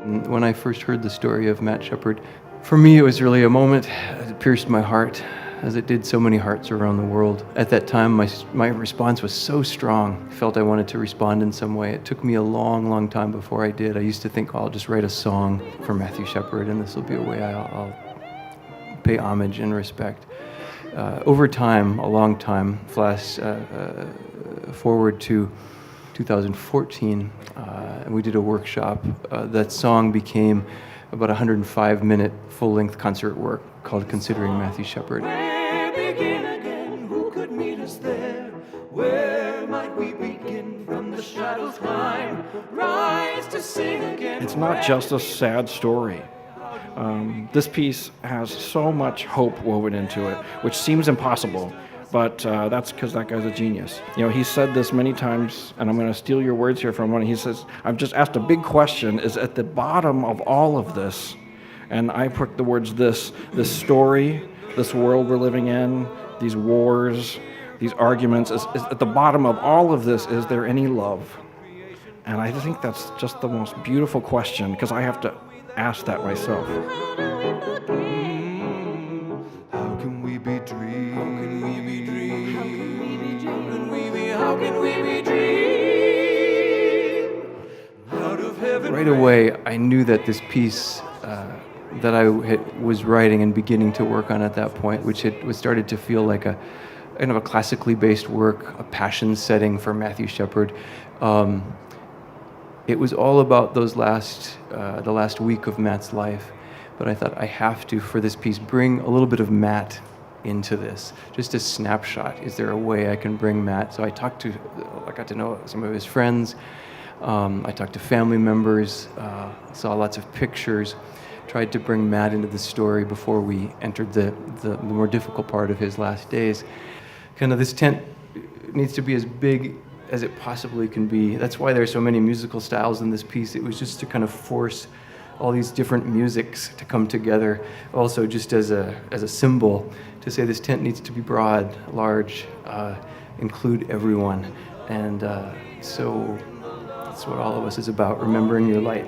When I first heard the story of Matt Shepard, for me it was really a moment that pierced my heart, as it did so many hearts around the world. At that time, my response was so strong. I felt I wanted to respond in some way. It took me a long, long time before I did. I used to think, I'll just write a song for Matthew Shepard, and this will be a way I'll pay homage and respect. Over time, a long time, flash forward to 2014, and we did a workshop. That song became about a 105-minute full-length concert work called Considering Matthew Shepard. Where begin again? Who could meet us there? Where might we begin from the shadows climb? Rise to sing again. It's not just a sad story. This piece has so much hope woven into it, which seems impossible, but that's because that guy's a genius. You know, he said this many times, and I'm going to steal your words here from one. He says, I've just asked a big question, is at the bottom of all of this, and I put the words this story, this world we're living in, these wars, these arguments, is at the bottom of all of this, is there any love? And I think that's just the most beautiful question, because I have to ask that myself. How can we be dreaming? How can we be dreaming? How can we be dreaming? Out of heaven. Right away, I knew that this piece that I was writing and beginning to work on at that point, which was started to feel like a kind of a classically based work, a passion setting for Matthew Shepard. It was all about the last week of Matt's life, but I thought I have to, for this piece, bring a little bit of Matt into this, just a snapshot. Is there a way I can bring Matt? So I got to know some of his friends. I talked to family members, saw lots of pictures, tried to bring Matt into the story before we entered the more difficult part of his last days. Kind of this tent needs to be as big as it possibly can be. That's why there's so many musical styles in this piece. It was just to kind of force all these different musics to come together, also just as a symbol to say this tent needs to be broad, large, include everyone. And so that's what all of us is about, remembering your light.